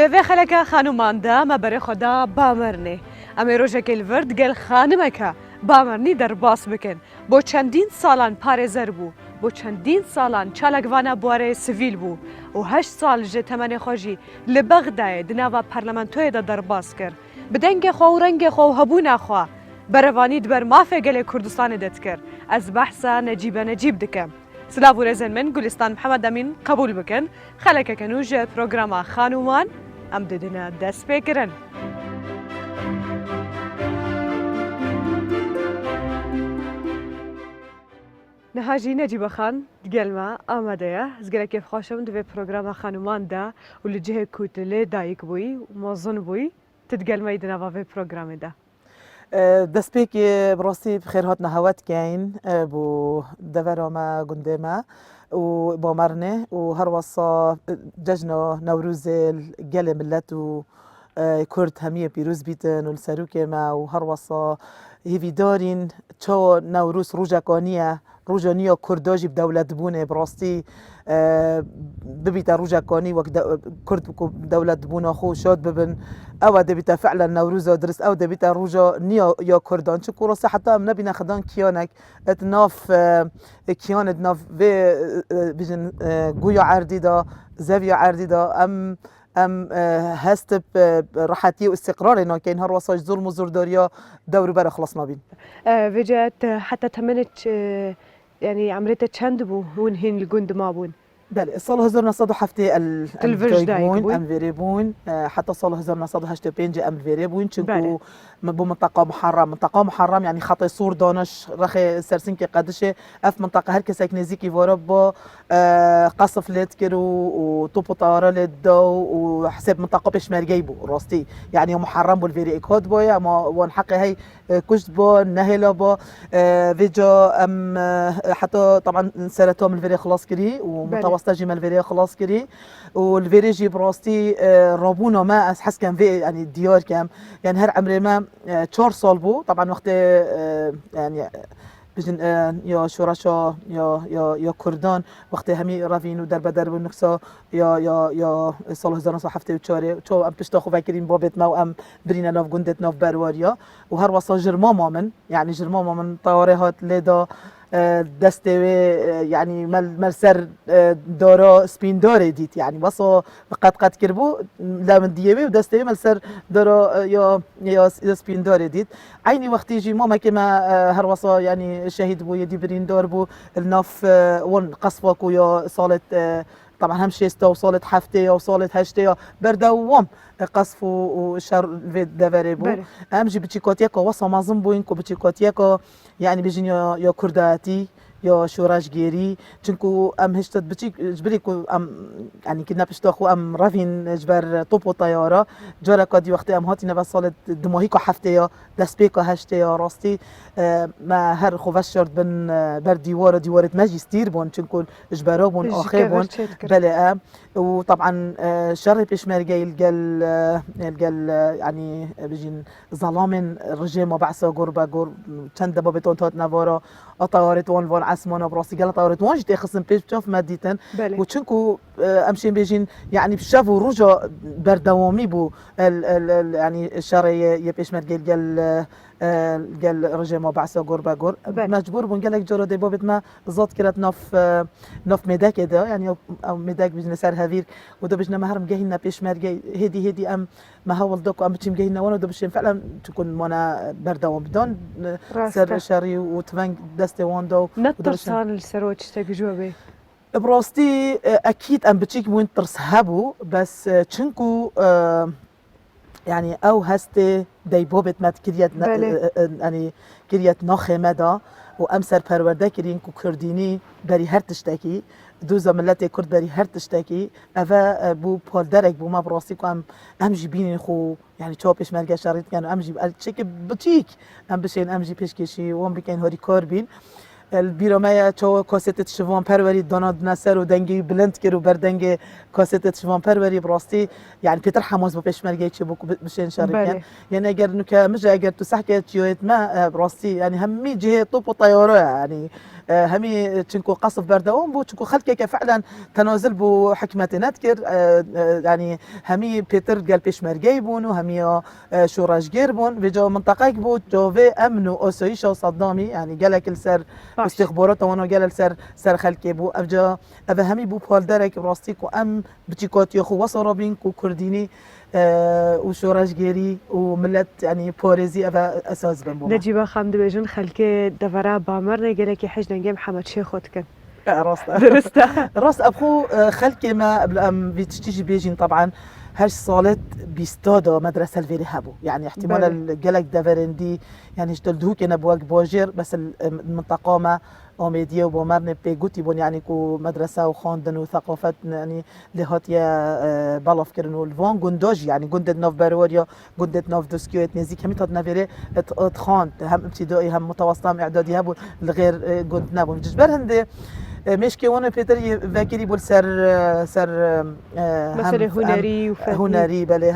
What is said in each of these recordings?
لێوێ خەلەکە خانوماندا مەبەرێ خۆدا بامەرنێ ئەمێ ڕۆژێکی ورد گەل خانمەکە بامەرنی دەرباس بکەن بۆ چەندین ساڵان پارێزەر بوو بۆ چەندین ساڵان چالەکوانە بوارێ سڤیل بوو و 8 ساڵ ژێ تەمەنێ خۆژی لە بەغدایە دناوە پەرلەمانتۆیەدا دەرباس کرد بدەنگێ خۆ و ڕەنگێ خۆ و هەبوو ناخوا بەرەوانی دبەر مافێ گەلێ کوردستانی دەتکرد ئەس بەحسا نەجیبە نەجیب دکەم سلااو رێزن من گولیستان محەممەد ئەمین قبول بکەن خەلەکەکەن و ژێ پرۆگرامە خانومان ئەم ددنە دەست پێکردن. نەهاژی نەجیبەخان گەلمە ئامادەیە زگەرە کێفخۆشم دوێ پرۆگرامە خانوماندا و لە جهێ کووت لێ دایک بووی مۆزن بووی تتگەلمەی دناوێ پرۆگرامێدا. دەستپێکی بڕاستی خێرهاتنە هەوەتکەین بۆ دەڤەرۆمە گوندێمە و بۆمەرنێ و هەروەسا جەژنە نەوروزێ گەلێ ملەت و کورد هەمیە پیرۆز بیتن و سەرروکێمە و هەروەسا هیویدارین چۆ نەوروز ڕوژەکانیە ڕوژە نیە کوردۆژی دەولەت بوونێ بڕاستی ببیتە ڕوژەکانی وەک کورد دەولەت بوونە خۆ شاد ببن ئەوە دەبیتە فعلا نەوروزە درست ئەو دەبیتە ڕوژە نیە یا کوردان چ کوڕۆسە حتا ئەم نەبینە خدان کیانێک ئەت ناف کیانت ناف vê bijin guya erdîda zeviya erdîda em hest rahatiyê û istiqrarê nakin her wasa zulm û zordariya dewrûbere xilas nabîn. Vêcet heta temenit yani عمرته چند بوو hûn hîn li gund mabûn. بله سال 1970 الفيربون ام فيريبون حتى سال 1985 ام فيريبون چونكو بمنطقه محرم يعني خطي صور دانش رخي سرسنكي قدشه اف منطقه هر كسك نزيكي وربا قصف لتكرو وطوبو طاره للدو وحساب منطقه بشمرجي بو راستي يعني محرم بالفيري اكود بويا ما ونحقي هي كشت بو نهلا بو فيجا ام حتى طبعا سنتهم الفيري خلاص كري ومتوسطه الفيري خلاص كري والفيري جي براستي رابونا ما حس كان في يعني الديار كام يعني هر عمري ما 4 سال بو طبعا وقت يعني بجن يا شورشا يا كردان وقت همي رافين ودر بدر ونكسا يا سال 1974 شو ام بشتاخو فاكرين بابت ما وام برينا ناف جندت ناف برواريا وهر وصا جرماما من يعني جرماما من طواريهات لدا دسته يعني مل سر دارا سپین داره دید يعني واسه قد کربو لمن دیوی و دسته مل سر دارا یا سپین داره دید عینی وقتی جی ماما که ما هر واسه يعني شهید بو يدي برين دار بو الناف ون قصفك ويا صالة طبعا هم شيستا وصالة حفتة وصالة هشتة بردوام قصف وشر في دفري بو امجي بتشيكوتيكا وصا مازن بوينكو بتشيكوتيكا يعني بيجين يا كرداتي يا شوراش جيري چونكو ام هشتت بتشيك جبريكو ام يعني كنا بشتاخو ام رافين جبر طوبو طياره جارا كادي وقت ام هاتي نبا صالة دماهيكا حفتة دسبيكا هشتة راستي ما هر خوفشرد بن بر ديوارة ماجي ستير بون چونكو جبرا بون اخي بون بلا وطبعا شر بيشمرجي الجل يعني بيجين ظلام رجيم بعثة قربة چند بابتون تات نوارا اطارت وان عسمانا براسي قال طارت وان جيت خصم بيش بشوف ماديتن وچونكو امشي بيجين يعني بشافوا رجا بردوامي بو يعني الشر يبيشمرجي قال رجيم بعثة قربة مجبور بون قالك جرى دي بابت ما زاد كرت نف ميداك ده يعني او ميداك بجن سر هافير وده بجنا مهرم جاهنا بيشمرجي هدي ام ما هو الدوك ام بتشم جاهنا وانا ده بشين فعلا تكون مانا بردوام بدون سر شري وتفنج دستي واندو نترسان السروج تجوبي براستي اكيد ام بتشيك وين ترسهبو بس چنكو يعني او هستي داي بوبت مات كريات يعني كريات ناخه مدا وامسر پرورده کرین کو کردینی بری هر تشتکی دوزا ملت کرد بری هر تشتکی اوا بو پالدرک بو ما براستی کو ام جی بین خو يعني چو پیش مرگه شريط كانوا امجي چک بوتيك ام بشين امجي پیشکشی و ام بکن هاری کار بین البيرومايا چو كاسيت شوان پروری داناد نصر و دنگی بلند کرد و بردنگ كاسيت شوان پروری براستی يعني بيتر حماس با پیش مرگه چه بو بشين شريط يعني اگر نو که مش اگر تو صح که چیوت ما براستی يعني همي جهه طوب و طياره يعني همي تشنكو قصف بردوم بو تشنكو خلكي فعلا تنازل بو حكمة نذكر يعني همي بيتر قال بيشمرجي بون وهمي شوراج جيربون بجو منطقة بو جوفي أمنو أسويش صدامي يعني قالك السر استخبارات وانا قال السر سر خلكي بو أبجا أبا همي بو بالدرك براستيك وأم بتشيكات يخو وصرابين كو كرديني وشوراج جيري وملت يعني بوريزي أبا أساس بمبو نجيبا خام دبيجن خلكي دفرا بامرنا قالك حج نجي محمد شيخوت كان راست درسته راست أبخو خلكي ما قبل أم بتشتيجي بيجين طبعا هاش صالت بيستادا مدرسة الفيري هابو يعني احتمال الجلك دافرندي يعني اشتلدهو كنا بواق بوجير بس المنطقة ما أوميديا وبومرني بيجوتي بون يعني كو مدرسة وخاندن وثقافة يعني لهاتيا بالاف كرنو الفون جندوج يعني جندت نوف باروريا جندت نوف دوسكيوت نزيك همي تاد نافيري اتخاند هم ابتدائي هم متوسط هم إعدادي هابو الغير جند نابو جبر هندي مشكي وانا بيتر فاكري بول سر مثلا هنري وفني هنري بلي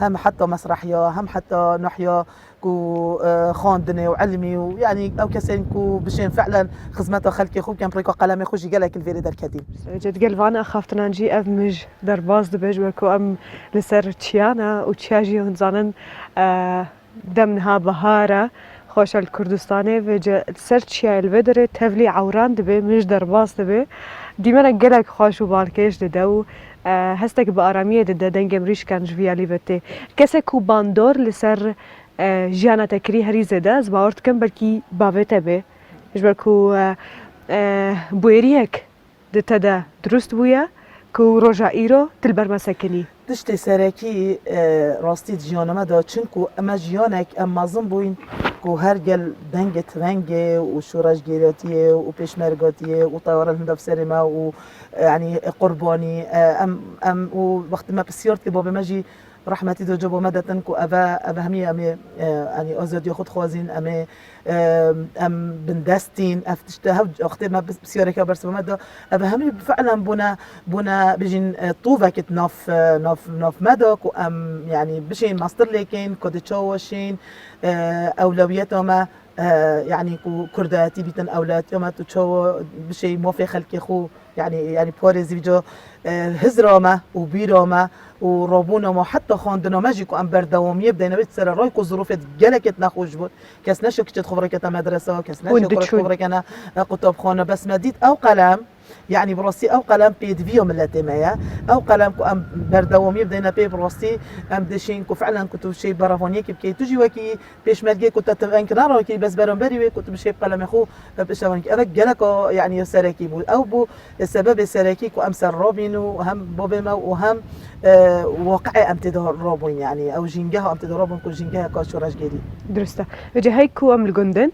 هم حتى مسرحية هم حتى نحيا كو خاندني وعلمي ويعني او كسين كو بشين فعلا خدمته خلكي خوب كان بريكو قلمي خوشي قالك الفيري در كديم جد قلبانا اخافتنا نجي افمج در باز دبج وكو ام لسر تشيانا وتشاجي هنزانن دمنها بهارة خوش الكردستاني وجا سر تشيا الفدري تفلي عوران دبي مش در باز دبي ديما قالك خوش وبالكيش ددو هستك بآرامية دنگم ريش كان جويالي بتي كسي كو باندور لسر جیانا تکری هری زده از باورد کم بلکی باوته به جبرکو بویریک دتا ده درست بویا کو روجا ایرو تلبر مسکنی دشتي سراكي راستي جيانا دا چنكو اما جيانك اما ظن بوين كو هرجل دنجة تفنجة وشوراج جيراتية وبيشمرجاتية وطيارة الهندف سينما ويعني قرباني ام ووقت ما بسيارتي بابا ماجي رحمتي دو جبو مدى تنكو أبا همي أمي يعني أزاد ياخد خوازين أمي أم بندستين أفتشتها أختي ما بسيارك برس مدى أبا همي فعلا بنا بيجين طوفة كت ناف مدى كو أم يعني بشين ماستر ليكين كود تشوشين أولوياتهم يعني كو كرداتي بيتن أولوياتهم تشو بشي موفي خلقي خو يعني بوريزي بيجو هزرامه وبيرامه ورابونما وحتى خاندنا ماجيكو ام بردواميه بدينا بيت سر رايكو ظروفت جلكت نخوش بود كاس نشو كتت خبرك مدرسه كاس نشو خبرك انا كتاب خانه بس مديد او قلم يعني براسي او قلم بيد فيهم اللاتيمية او قلم كو ام بردواميه بدينا بي براسي ام دشين كو فعلا كنت شي برافونيه كي تجي وكي بيش ملقي كنت تنكرار وكي بس برامبري كنت بشي قلم اخو بشوانك انا جلكو يعني سراكي بو او بو السبب سراكي كو ام سرابين وهم بوبما وهم واقعي امتدار رابون يعني او جينجها امتدار رابون كو جينجها كاشوراج جديد درسته وجه هيكو ام الجندن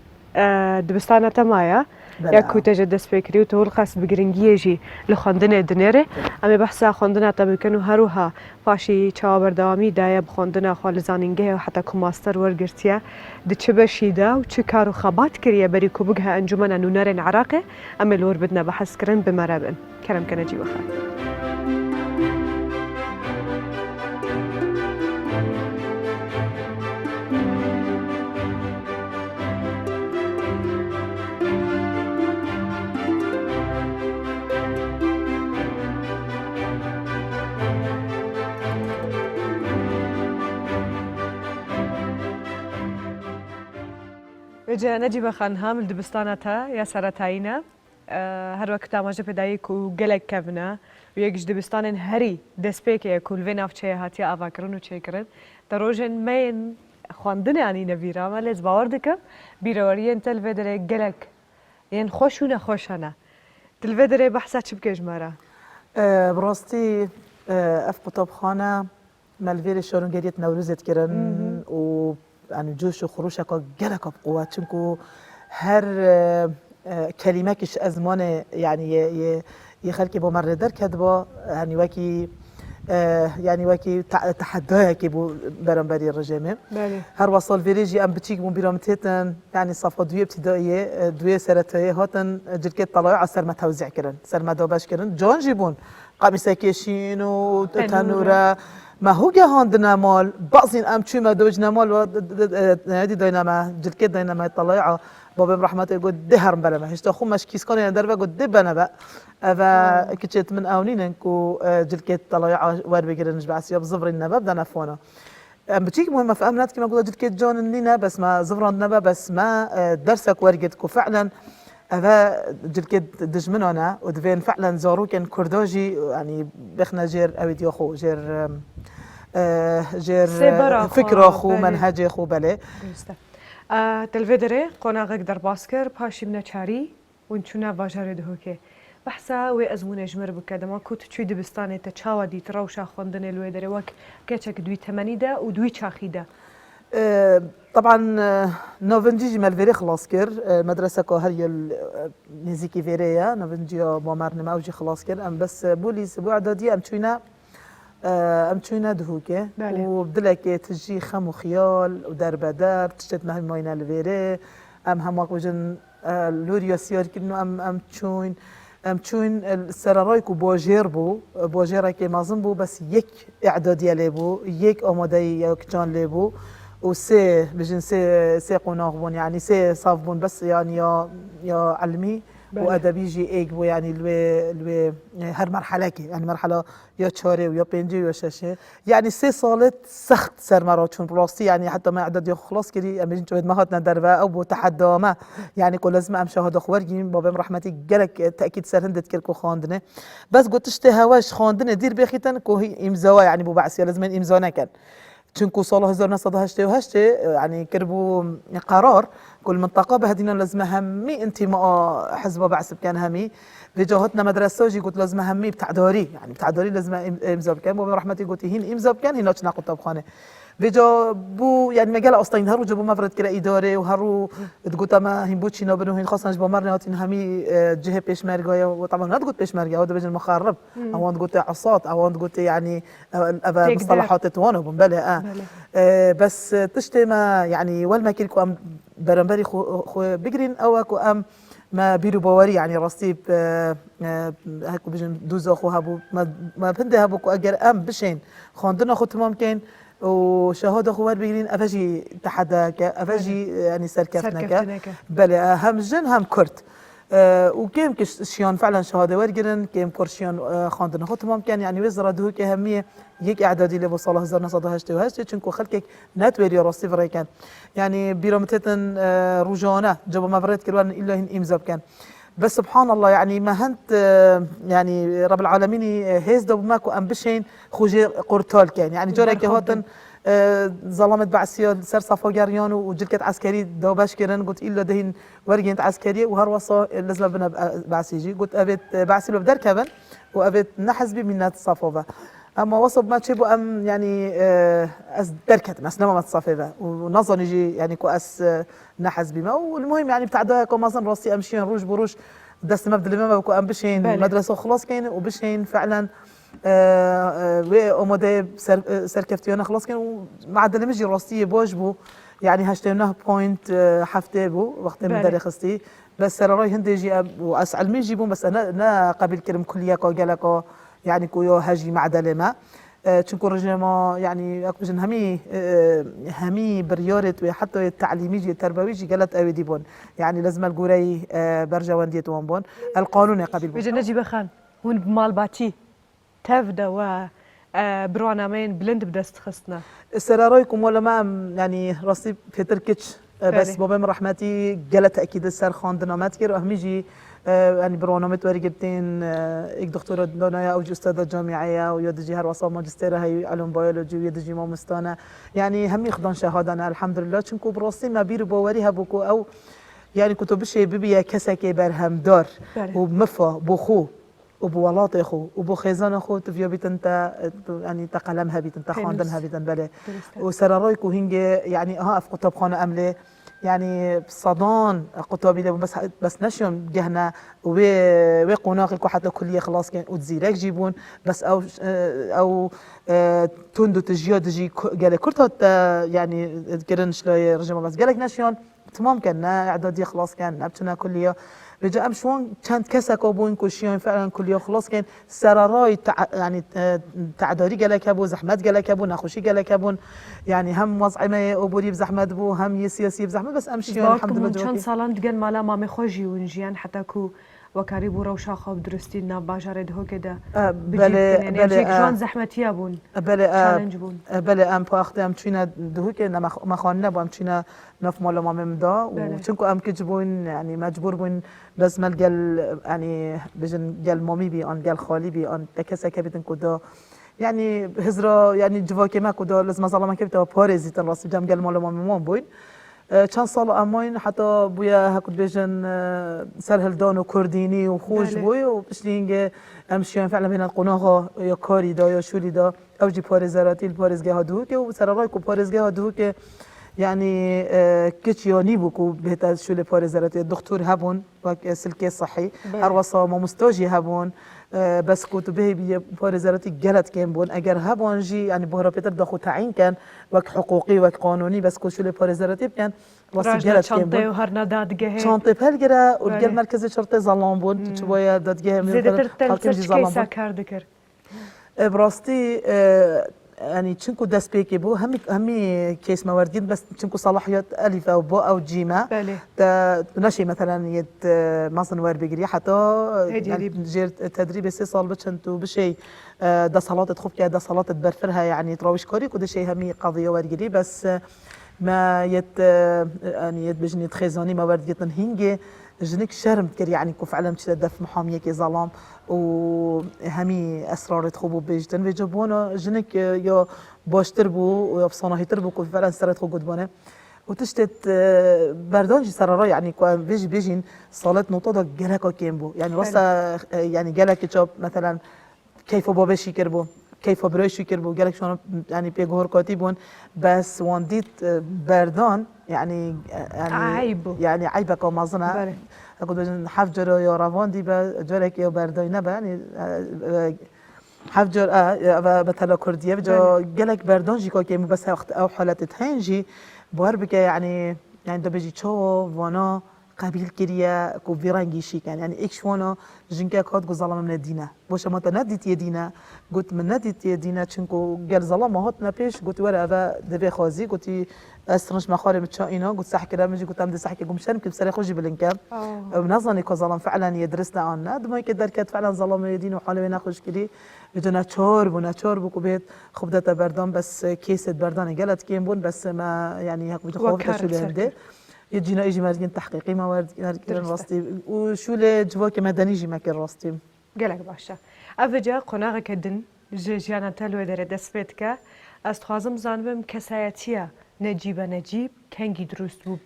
دبستانه تمايا ياكو تجدس فكري وتقول خاص بجرينجي جي لخاندنه دنيره اما بحثا خاندنه تمكنو هروها فاشي چاور دوامي دايا بخاندنه خالزانينگه وحتى كو ماستر ورگرتيا د چبشيدا و چ كارو خبات كريا بري كو بگها انجمن نونر عراقه اما لور بدنا بحث كرن بمرابن كرم كنجي وخا وجه نجيب خانها من دبستانتها يا سرتاينا هر وقت ما جب دايك وجلك كفنا ويجش دبستان هري دسبيك يكون فين أفشي هاتيا أفكرون وشيكرن تروجن مين خواندني يعني نبيرا ما لز باوردك بيروارين تلفدري جلك ين خوشونا خوشنا تلفدري بحثات شبكة مرة براستي اف قطب خانه مالفيري شورن جريت نوروزت كرن و يعني جوش وخروشك جلك بقوة چونكو هر كلماكش أزمان يعني يخلكي بمر در كدبا يعني وكي تحداك بو برنبري الرجامة هر وصل فيريجي ام بتشيك بون بيرامتيتن يعني صفة دوية ابتدائية دوية سرتاية هاتن جلكت طلعوا على سر ما توزيع كرن سر ما دوباش كرن جون جيبون قميصة كيشين وتنورة ما هو جهاندنا مال بعضين أم شو ما دوجنا مال هذه دينما جلكت دينما يطلعها بابا برحمته يقول دهر بلا ما هيش تخو مش كيس كوني دربا قد دبنا بقى أفا كتشت من أونين إنكو جلكت طلعها وار بيجرن نجبع سياب زفرين نبا بدنا نفونا بتيجي مهمة في أمنات كما قلت جلكت جون النينا بس ما زفران نبا بس ما درسك ورقتكو فعلا هذا جلكت دجمن أنا ودفين فعلا زارو كان كرداجي يعني بخنا جير أويد يخو جير جير فكرة خو منهج خو بله تلفدري قنا غير در باسكر باشي من شاري ونشونا باجر دهوكي بحثا وأزمون جمر بكذا ما كنت تشوي دبستاني تشاوا دي تروشا خندن الويدري وك كاتشك دوي تمانيدا ودوي شاخيدا طبعا نوفنجي مالفيري خلاص كر مدرسة كهرية نزيكي فيريا نوفنجي بامرنا موجي خلاص كر أم بس بوليس بعددي أم شوينا دهوكي وبدلك تجي خم وخيال ودربدار تشتت مهم موينا الفيري أم هم وجن لوريو سيار كنو أم تشوين السرارايك وبوجير بوجيرا كي مازن بو بس يك إعدادية لبو يك أمادي يكجان لبو وسي بجن سي قناغ بون يعني سي صاف بون بس يعني يا علمي وادبي جي ايك بو يعني الوي هر مرحله كي يعني مرحله يا تشاري ويا بينجي ويا شاشه يعني سي صالت سخت سر مراتون بلاستي يعني حتى ما عدد خلاص كدي امين جواد ما هاتنا دربا او بو تحدامه يعني كل لازم ام شهاده خورجين بابا رحمتي قالك تاكيد سر هندت كلكو خاندنه بس قلت اشتهواش خاندنه دير بخيتن كو هي امزاوا يعني بو بعسي لازم امزانا كان چونكو سال 1988 يعني كربوا قرار كل منطقة بهدينا لازم همي انتماء حزب بعث كان همي بجهتنا مدرسة جي قلت لازم همي بتعداري يعني بتعداري لازم امزا كان وبرحمتي قلت هين امزا كان هنا تناقض طبخانة بيجا بو يعني مجال أصلاً هرو جابوا مفرد كلا إدارة وهرو تقول ما هم بوتشي نابنو هين خاصة جبوا مرة هاتين همي جهة بيش مرجعية وطبعاً لا تقول بيش مرجعية هذا بيجي مخرب أو أنت قلت عصات أو أنت قلت يعني مصطلحات توانو بمبلة بس تشتي ما يعني والما كيلكو أم برنبري خو بيجرين أو أكو أم ما بيرو بواري يعني رصيب هكو بيجن دوزا خو هبو ما بنده هبو كو أجر أم بشين خاندنا خو تمام كين وشهادة خوار بيجرين أفجي تحداك أفجي يعني سركفتناك بل هم جن هم كرد وكيم كشيان فعلا شهادة ورجرن كيم كرشيان خاندنا خو تمام كان يعني وزارة دهوك أهمية يك إعدادي اللي بوصله 1988 چونكو خلكك ناتوري راسي فري كان يعني بيرامتتن روجانا جابوا مفرد كروان إلا هن إمزاب كان بس سبحان الله يعني ما هنت يعني رب العالمين هيز دو ماكو أم بشين خوجي قرطال كان يعني جورك هاتن ظلمت بعسيا سر صفا جريان وجلكت عسكري دو باش كرن قلت إلا دهين ورجنت عسكري وهروصا لازم بنا بعسيجي قلت أبيت بعسي بدر كبن وأبيت نحزبي منات صفوفا اما وصب ما تشبو ام يعني اس دركت ما سنما ما تصافي ذا ونظن يجي يعني كو اس نحز بما والمهم يعني بتاع ده كو مثلا راسي امشي روج بروج دست مبدا لما كو ام بشين مدرسه خلاص كاين وبشين فعلا و اومودي سركفتيونه خلاص كان مع دلمجي راسي بوجبو يعني هاشتيناه بوينت حفته بو وقت مدري خستي بس سراي هندي يجي واس علمي يجيبون بس انا قبل كلم كليه كو قالكو يعني كويو هاجي معدلما تشنكو رجما يعني اكبجن همي بريورت وحتى التعليمي التربوي قالت اوي ديبون يعني لازم القوري برجا ونديت وانبون القانون قبل بيجي نجيب خان هون بمال باتي تفدا و برنامجين بلند بدست خصنا سرارايكم ولا ما يعني راسي في تركتش بس بابا من رحمتي قالت اكيد السر خاندنا ما تكير اهميجي يعني برنامج ورقتين ايك دكتوره دنيا او استاذه جامعيه ويدجي هر وصا ماجستير هي علوم بيولوجي ويدجي ماستانا يعني هم يخدن شهاده انا الحمد لله چونكو براسي ما بير باوري هبوكو او يعني كتب شي بيبي كسكي برهم دار وبمفا بوخو وبولاطي خو وبو خزان خو تفيا بيت انت يعني تقلمها بيت انت خاندنها بيت بله وسرارايكو هنجي يعني ها في كتب خانه امله يعني صدان قطابي بس نشيون جهنا وقناقي حتى كلية خلاص كان وتزيرك جيبون بس او تندو تجيو تجي قال كرتها يعني كرنش لا رجما بس قالك نشيون تمام كان اعدادي خلاص كان نبتنا كلية بجا ام شوان چند کس کابون کشیان فعلا کلیا خلاص کن سرارای يعني تعداری گلک بو زحمت گلک بو نخوشی گلک بو يعني هم وضعي عبوري بزحمت بو هم سياسي بزحمت بس ام شيان الحمد لله چند سالان دگن مالا ما خوشی ونجیان حتی کو وكاري بورا وشاخاب درستي نا باجار ده كده بله بله جان زحمتي بون بله ام پاخته ام چینا ده که ما خانه نبام چینا نف مال ما ممدا و چونكو ام كجبون يعني مجبور بون لازم الجل يعني بجن جل مامي بي ان جل خالي بي ان تكسا كبتن كدا يعني هزرا يعني جواكي ما كدا لازم ظلام كبتا باريزي تراس جام جل مال ما مام بون چند سال اماین حتی بویا هکود بیشن سرهلدان و کردینی و خوش بوی و بشینگ امشیان فعلا بین القناها یا کاری دا یا شوری دا اوجی پارزراتی الپارزگاه ها دو که و سرارای کو پارزگاه ها دو که يعني كتشيوني بوكو بهتا شو پارزراتی الدكتور هبون سلكي صحي هروسا ما مستوجي هبون بس كنت به بي پارزراتی جلت كان بون اگر هبون جي يعني بهرا بيتر داخو تعيين كان وك حقوقي وك قانوني بس كو شو پارزراتی كان واسه جلت كان بون وهر ندادگه شانطه بهلگره و گل مرکز شرطه زلام بون چه باید دادگه زیادتر تلسش کیسا کرده کر براستي يعني چنكو دست بيكي بو همي كيس مواردين بس چنكو صلاحيات ألف أو باء أو جيمة نشي مثلا يد مثلا ور بيجري حتى يعني جير تدريب 3 سال بتشنتو بشي ده صلاة تخوف كده صلاة تبرفرها يعني تراويش كوري كده شيء همي قضية ورجلي بس ما يد يعني يد بجني تخزاني موارد هنجي جنك شرم كر يعني كوف علم كذا دف محامية كي ظلام وهمي أسرار تخوبو بيجتن بيجبونا جنك يا باشتر بو ويا بصناهي تربو كوف فعلا سرت خو قدبانه وتشتت بردانجي سرارا يعني كو بيجين صالة نقطة جلكا كيمبو يعني راسا يعني جلك جاب مثلا كيف بابشي كربو كيف بريشو كربو جلك شلون يعني بيجور كاتبون بس وانديت بردان يعني عيب يعني عيبك وما ظنها اقول بجن حفجر يا روان دي جرك يا برداي نبا يعني حفجر مثلا كرديه بجا جلك بردان جيكا كيمو بس وقت او حالات تهنجي باربك يعني ده بيجي تشو وانا قبيل كريا كو فيرانجي شي كان يعني اكش وانا جنكا كات جو ظلام من الدينا واش ما تنديت يدينا قلت من نديت يدينا تشنكو قال ظلام هاتنا بيش قلت ورا ابا دبي خازي قلت استرنش مخارم تشاينا قلت صح كده مجي قلت ام صح قوم شرم كيف سري خوجي بالانكاب بنظني كو ظلام فعلا يدرسنا عنا دما يقدر كانت فعلا ظلام يدين وحاله ناخذ كدي بدنا تشور بكو بيت خبدت بردان بس كيسه بردان قالت كيم بون بس ما يعني هيك بتخوف شو اللي يجينا يجي مارجين تحقيقي موارد كيرن راستي وشو لي جواك مدني جي ماكن راستي قالك باشا افجا قناغ كدن جيانا تلو دره دسبتك استخازم زانبم كسايتيا نجيب كنجي دروست بو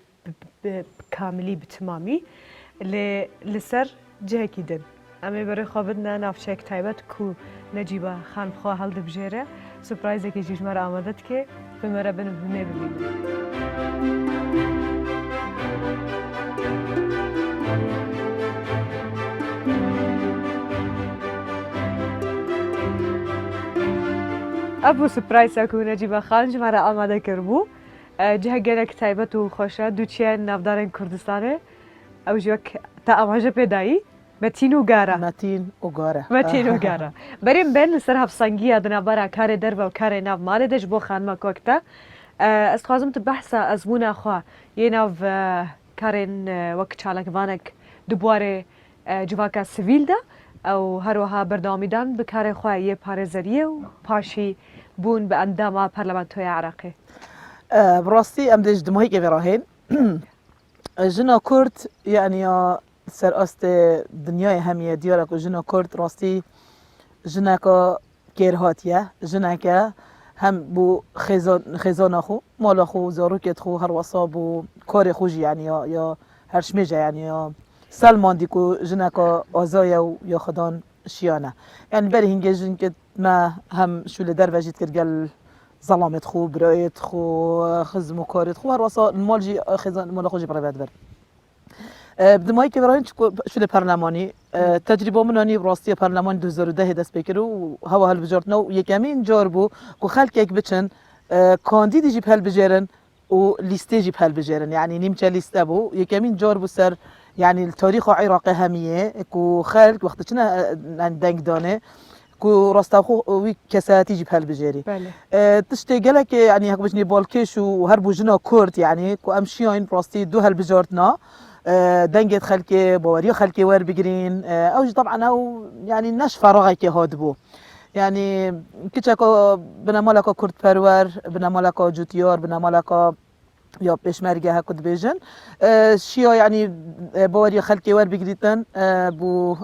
بكاملي بتمامي لسر جهكي دن اما برای خوابدنا نافشک تایبت کو نجیبه خان خواه هل دبجره سپرایزه که جیش مرا آمدد که به مرا بنبونه ببینیم ابو سپرایز اکو نجیبه خان جی مرا آمده کربو جه گلک تایبت و خوشه دوچیه نافدارن کردستانه او جوک تا آماجه پیدایی متين وغارة بریم بین سر هفسنگی ادنا برا کار در و کار ناو مال دش بو خان ما کوکتا استخازم تبحث ازمونا خو یه ناو کارن وقت چالک وانک دوباره جواکا سیویل ده او هروها بردامیدن به کار خو یه پارزریه و پاشی بون به اندام پارلمانتوی عراقی براستی ام دش دموهی که براهین جنا کرد يعني سر است دنیای همیه دیارک و جنا کرد راستی جنا که کرهاتیه جنا که هم بو خزان خو مال خو زاروکت خو هر وصاب و کار خوشی يعني یا هر شمیجه يعني یا سلمان دیکو جنا که آزای یا خدان شیانه يعني بری هنگه جن که ما هم شول در وجید کرد گل ظلامت خو برایت خو خزم و کارت خو هر وصاب مال جی خزان مال خوشی برای بد بر بدمایی که برای شده پارلمانی تجربه منانی براستی پارلمان 2010 دست بکر و هوا هل بجارت نو یکمین جار بو که خلق یک بچن کاندیدی جیب هل بجارن و لیستی جیب هل بجارن یعنی نیمچه لیسته بو یکمین جار بو سر يعني التاريخ عراقي همية كو خالك وقت كنا دنگ دانه كو راستاخو وي كساتي جيب هالبجيري تشتي قالك يعني هك بجني بالكيش وهربو جنا كورت يعني كو امشيين راستي دو هالبجارتنا دنجت خلكي بوري خلكي ور بجرين اوج طبعا او يعني نش فراغي هادبو يعني كيتشاكو بنا مالكا كورت برور بنا مالكا جوتيار بنا مالكا یا پشمرگه ها کد بیجن شیا يعني باوري خلقي ور بقريتن بو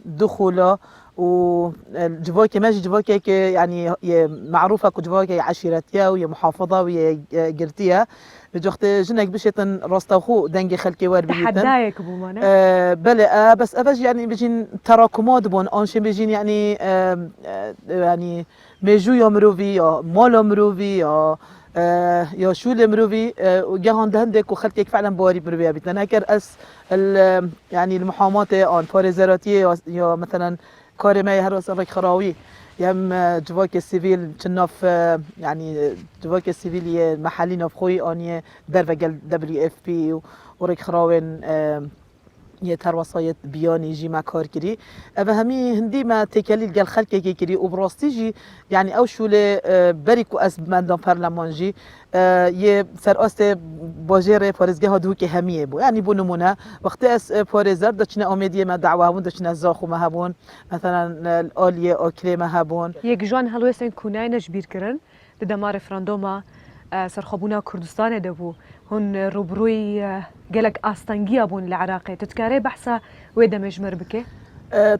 دخولا و جواكي ماشي جواكي يعني معروفة كجواكي عشيرتيا ويا محافظة ويا قرتيا بجوخت جنك بشيتن راستاخو دنجي خلقي ور بقريتن تحدايك بومانا بلا بس أبج يعني بيجين تراكمات بون أنشي بيجين يعني يعني ميجو يا مروفي يا مالا مروفي يا شو المروفي وجهان دهندك وخلتك فعلا بواري مروفي بيتنا هكر أس يعني المحاماة عن فارزراتية يا مثلا كارمي هروس رك خراوي يم جواك السيفيل تناف يعني جواك السيفيل محلي نفخوي أني درفقل WFP ورك خراوين يتر وصايت بياني جي ما كار كري أبا همي هندي ما تكاليل قال خلق كي كري وبراستي جي يعني أو شولة بريكو أسب مندان برلمان جي يه سر أست باجر فارزگاه هدو که همیه بو يعني بو نمونه وقت اس فارزر دچنا آمدیه ما دعوه هبون دچنا زاخو ما هبون مثلا الآلیه آکلی ما هبون یک جوان هلوستن کناینش بیر کرن دمار فرندوما سرخبونا كردستان دبو هون روبروي قالك أستنجيا بون العراقي تتكاري بحثا ويدا مجمر بكي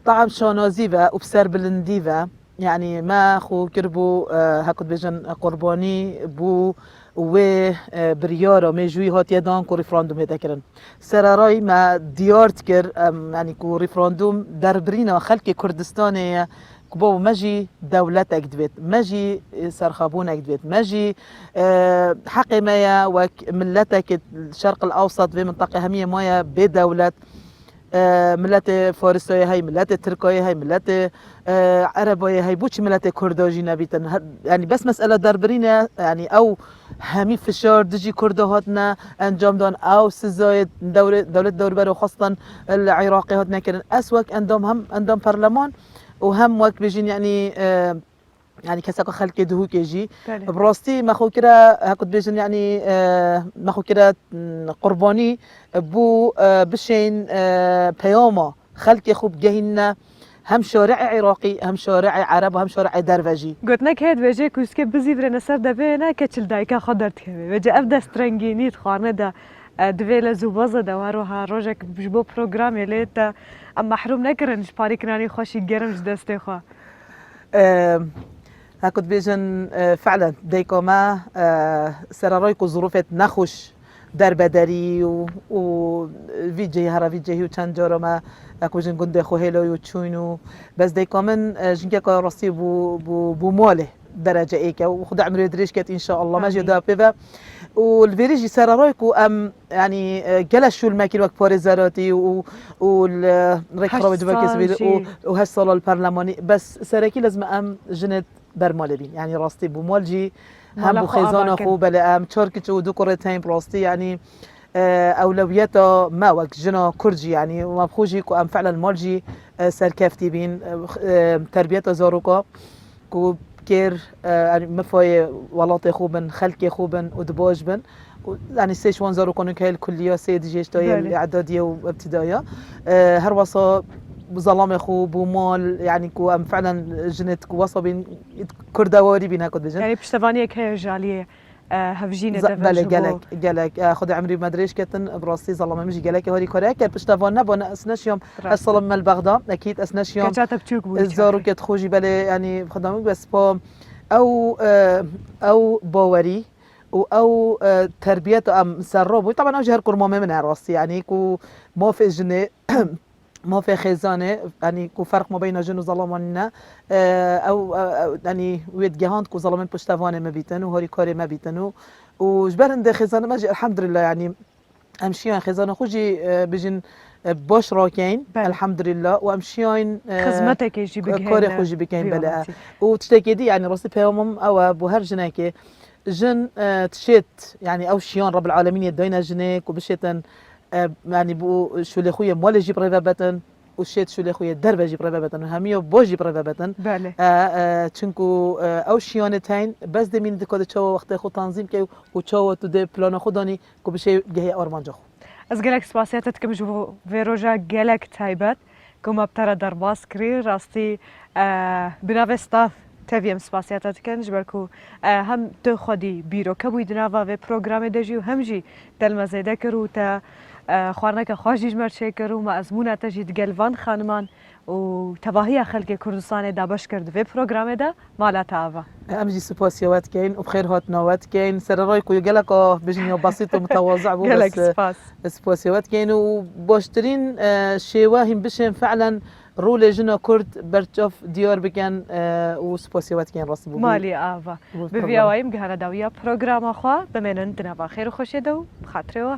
طعم شانازيفا وبسر بلنديفا يعني ما خو كربو هاكد بيجن قرباني بو و بريارة ميجوي هات يدان كو ريفراندوم هتكرن سراراي ما ديارت كر يعني كو ريفراندوم دربرينا خلق كردستان كبو ماجي دولتك دبيت ماجي سرخابونك دبيت ماجي حقي مايا وك ملتك الشرق الأوسط في منطقة همية مايا بدولة ملت فارسية هاي ملت تركية هاي ملت عربية هاي بوش ملت كرداجي نبيتن يعني بس مسألة دربرينا يعني أو همي فشار دجي كردهاتنا انجام دان أو سزايد دولة دوربر وخاصة العراقي هاتنا كرن أسوك هم اندام برلمان وهم وقت بيجين يعني يعني كساك خلق دهو كيجي براستي ما خو كده هاكد بيجن يعني ما خو كده قرباني بو بشين بيوما خلق خوب جهننا هم شارع عراقي هم شارع عرب وهم شارع درفجي قلت لك هاد بيجي كوسكي بزي برنا سر دبينا كتشل دايكا خضرت كمي بيجي أبدا سترنجيني تخانه دا دویل زوبازه دواروها روزك بجبو برنامج لیتا اما محروم نکرنش پاری کنانی خوشی گرمش دسته خوا هاكد بيجن فعلا ديكوما سرارايكو ظروفت نخوش در بدري و فيجي هرا فيجي وچند جارا ما اكو بيجن گنده خو هلو وچوينو بس ديكومن جنكا كا راسي بو ماله درجة ايكا وخد عمري دريش كات ان شاء الله ما جدا بيفا والفيريجي سرارايكو ام يعني جلشوا الماكين وقت باريزاراتي والريكرا جبال كسبيل وهالصالة البرلماني بس سراكي لازم ام جنت برمالبين يعني راستي بمالجي هم بخيزان خو بلا ام تشاركت ودوكورتين براستي يعني اولوياته ما وقت جنا كرجي يعني وما بخوجي كو ام فعلا مالجي سركافتي بين تربيته زاروكا كو كير يعني مفاي ولاتي خوبن خلقي خوبن ودباج بن يعني سيش وان زارو كونك هاي الكلية سيد جيش تايا الإعدادية وابتدائية هروصا ظلام خو بومال يعني كو ام فعلا جنت كو وصبين كردواري بين هاكو بجن يعني بشتفانيك هي جالية هفجينة بله جالك خد عمري مدريش كتن براسي ظلام مش جالك هوري كوريك بشتفان نبونا اسناش يوم الصلم من البغداد اكيد اسناش يوم زارو كت خوجي بله يعني خدامك بس با او باوري او تربيه ام سرب طبعا اوجه القرمامه من راسي يعني كو ما في جنة ما في خزانه يعني كو فرق ما بين جن وظلمنا او يعني ويد جهاند كو ظلمين بشتفانه ما بيتن وهوري كاري ما بيتن وجبرن خزانه ما الحمد لله يعني امشي خزانه خوجي بجن باش راكين الحمد لله وامشيين خدمتك يجي بكين كوري خوجي بكين بلا وتشتكي دي يعني راسي بيوم او بوهر جناكي جن تشيت يعني او شيان رب العالمين يدينا جنيك وبشيتن يعني بو شو اللي خويا مول يجيب ريفا بتن وشيت شو اللي خويا درب يجيب ريفا بتن وهميو بوج يجيب ريفا بتن بله چونكو او شيونتين بس دمين دكود تشو وقت خو تنظيم كي وتشو تدي بلان خوداني كو بشي جهه ارمانجو از گلک سپاسیاتت کم جو ویروژا گلک تایبت کم ابتر در باس کری راستی بناو استاف تفیم سپاسیاتت کن جبرکو هم تو خودی بیرو کبوی دناوا و پروگرام دجی و هم جی دل مزیده کرو تا خوارنک خواجیج مرچه کرو ما ازمونه تجید گلوان خانمان و تباهی خلق کردستان دا باش کرد و پروگرام دا مالا تاوا امجي سپاسيوات كاين وبخير هات نوات كاين سرارايكو يقلقو بجنيو بسيط ومتواضع بو گلک بس سپاس سپاسيوات كاين وبوشترين شيواهم بشن فعلا رول جنا كرد برتشوف ديار بكن وسپاسيوات كاين راس بو مالی آوا ببیاویم گهانه داویا پروگرام خوا بمنن دنوا خیر و خوش دو بخاطر و